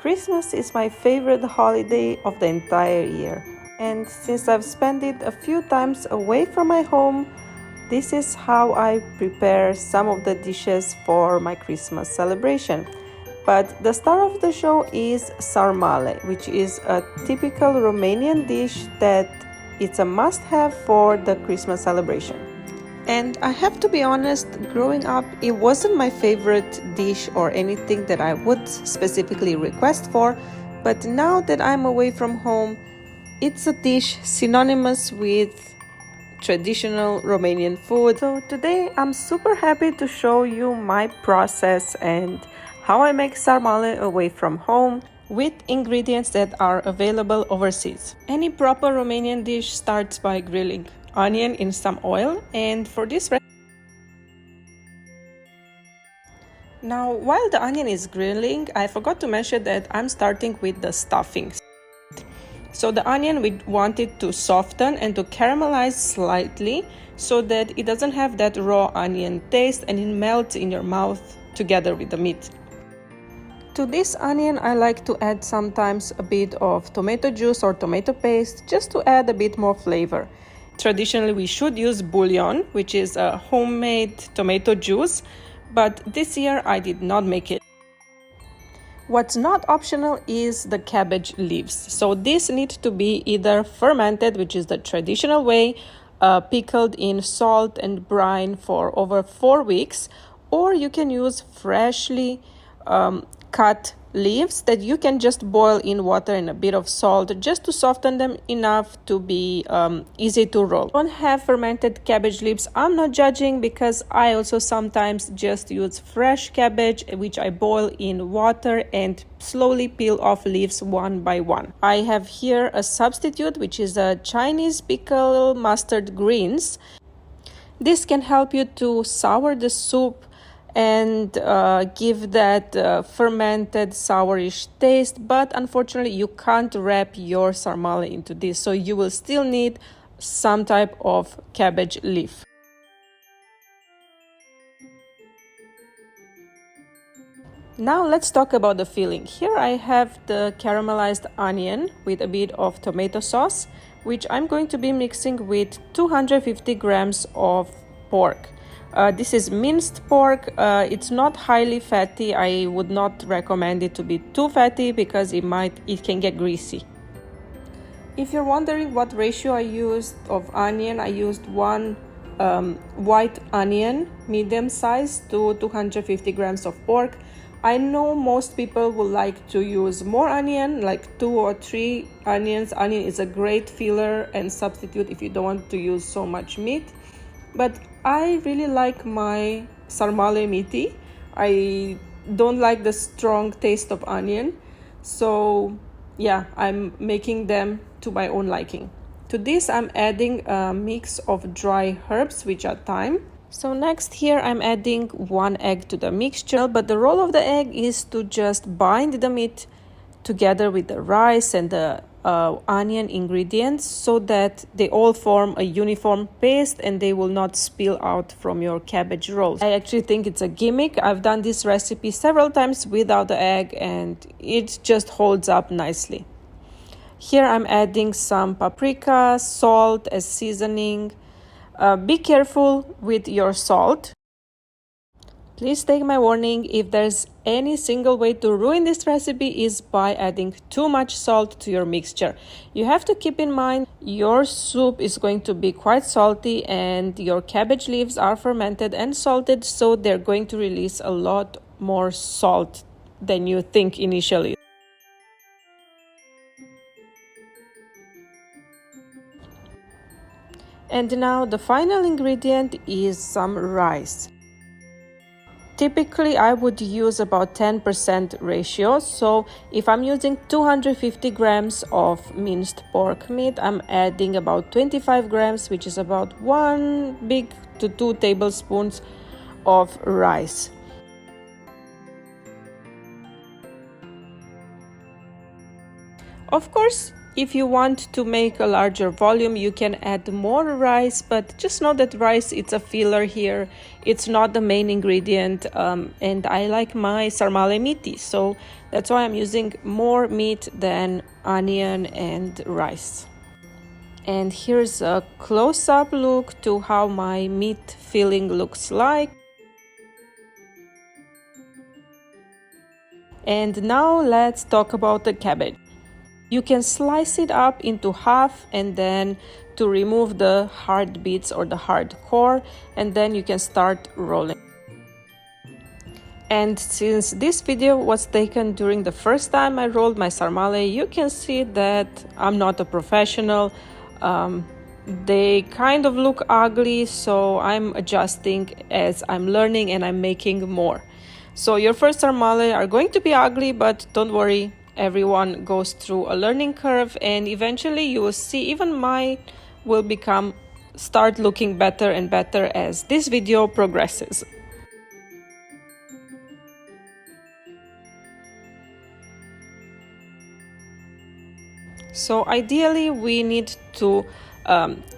Christmas is my favorite holiday of the entire year, and since I've spent it a few times away from my home, this is how I prepare some of the dishes for my Christmas celebration. But the star of the show is sarmale, which is a typical Romanian dish that it's a must-have for the Christmas celebration. And I have to be honest, growing up, it wasn't my favorite dish or anything that I would specifically request for, but now that I'm away from home, it's a dish synonymous with traditional Romanian food. So today I'm super happy to show you my process and how I make sarmale away from home with ingredients that are available overseas. Any proper Romanian dish starts by grilling onion in some oil, and for this now while the onion is grilling, I forgot to mention that I'm starting with the stuffings. So the onion, we want it to soften and to caramelize slightly so that it doesn't have that raw onion taste and it melts in your mouth together with the meat. To this onion, I like to add sometimes a bit of tomato juice or tomato paste just to add a bit more flavor. Traditionally, we should use bouillon, which is a homemade tomato juice, but this year I did not make it. What's not optional is the cabbage leaves. So these need to be either fermented, which is the traditional way, pickled in salt and brine for over 4 weeks, or you can use freshly cut leaves that you can just boil in water and a bit of salt just to soften them enough to be easy to roll. Don't have fermented cabbage leaves. I'm not judging because I also sometimes just use fresh cabbage, which I boil in water and slowly peel off leaves one by one. I have here a substitute, which is a Chinese pickle mustard greens. This can help you to sour the soup and give that fermented sourish taste, but unfortunately you can't wrap your sarmale into this, so you will still need some type of cabbage leaf. Now let's talk about the filling. Here I have the caramelized onion with a bit of tomato sauce, which I'm going to be mixing with 250 grams of pork. This is minced pork. It's not highly fatty. I would not recommend it to be too fatty because it can get greasy. If you're wondering what ratio I used of onion, I used one white onion, medium size, to 250 grams of pork. I know most people would like to use more onion, like 2 or 3 onions. Onion is a great filler and substitute if you don't want to use so much meat. But I really like my sarmale meaty. I don't like the strong taste of onion. So yeah, I'm making them to my own liking. To this, I'm adding a mix of dry herbs, which are thyme. So next here, I'm adding 1 egg to the mixture. But the role of the egg is to just bind the meat together with the rice and the onion ingredients so that they all form a uniform paste and they will not spill out from your cabbage rolls. I actually think it's a gimmick. I've done this recipe several times without the egg and it just holds up nicely. Here I'm adding some paprika, salt as seasoning. Be careful with your salt. Please take my warning, if there's any single way to ruin this recipe is by adding too much salt to your mixture. You have to keep in mind your soup is going to be quite salty and your cabbage leaves are fermented and salted, so they're going to release a lot more salt than you think initially. And now the final ingredient is some rice. Typically, I would use about 10% ratio. So if I'm using 250 grams of minced pork meat, I'm adding about 25 grams, which is about 1 big to 2 tablespoons of rice. Of course, If you want to make a larger volume, you can add more rice, but just know that rice, it's a filler here. It's not the main ingredient, and I like my sarmale meaty, so that's why I'm using more meat than onion and rice. And here's a close-up look to how my meat filling looks like. And now let's talk about the cabbage. You can slice it up into half, and then to remove the hard bits or the hard core, and then you can start rolling. And since this video was taken during the first time I rolled my sarmale, you can see that I'm not a professional. They kind of look ugly, so I'm adjusting as I'm learning and I'm making more. So your first sarmale are going to be ugly, but don't worry. Everyone goes through a learning curve, and eventually you will see even mine will start looking better and better as this video progresses. So ideally we need to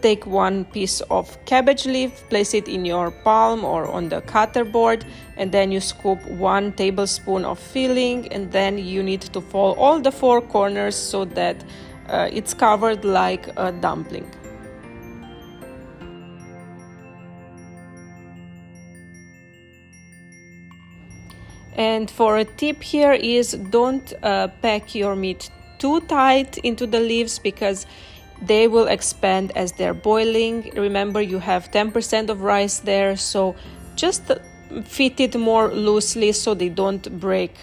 take one piece of cabbage leaf, place it in your palm or on the cutter board, and then you scoop 1 tablespoon of filling, and then you need to fold all the 4 corners so that it's covered like a dumpling. And for a tip here is don't pack your meat too tight into the leaves, because they will expand as they're boiling. Remember, you have 10% of rice there, so just fit it more loosely so they don't break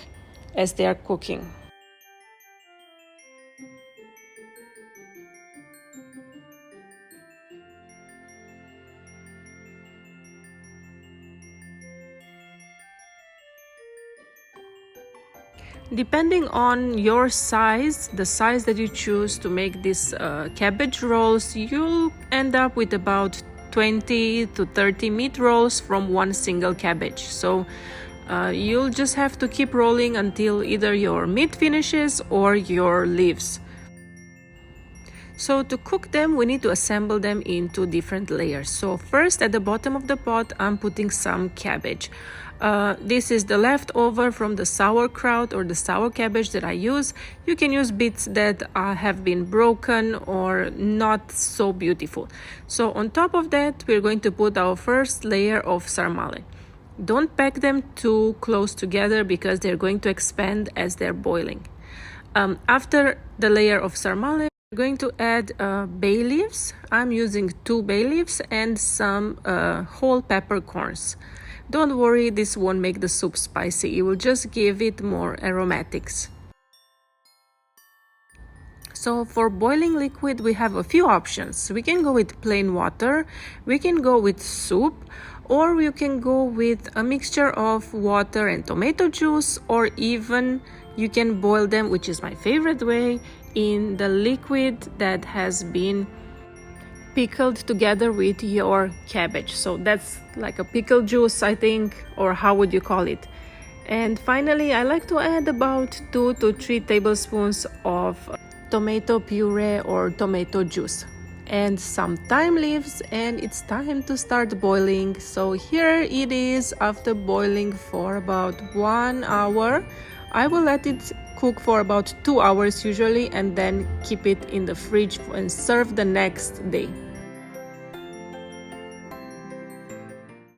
as they are cooking. Depending on your size, the size that you choose to make these cabbage rolls, you'll end up with about 20 to 30 meat rolls from one single cabbage. So you'll just have to keep rolling until either your meat finishes or your leaves. So to cook them, we need to assemble them into different layers. So first, at the bottom of the pot, I'm putting some cabbage. This is the leftover from the sauerkraut or the sour cabbage that I use. You can use bits that have been broken or not so beautiful. So on top of that, we're going to put our first layer of sarmale. Don't pack them too close together because they're going to expand as they're boiling. After the layer of sarmale, we're going to add bay leaves. I'm using 2 bay leaves and some whole peppercorns. Don't worry, this won't make the soup spicy. It will just give it more aromatics. So for boiling liquid, we have a few options. We can go with plain water, we can go with soup, or you can go with a mixture of water and tomato juice, or even you can boil them, which is my favorite way, in the liquid that has been pickled together with your cabbage. So that's like a pickle juice, I think, or how would you call it? And finally, I like to add about 2 to 3 tablespoons of tomato puree or tomato juice and some thyme leaves, and it's time to start boiling. So here it is after boiling for about 1 hour. I will let it cook for about 2 hours usually, and then keep it in the fridge and serve the next day.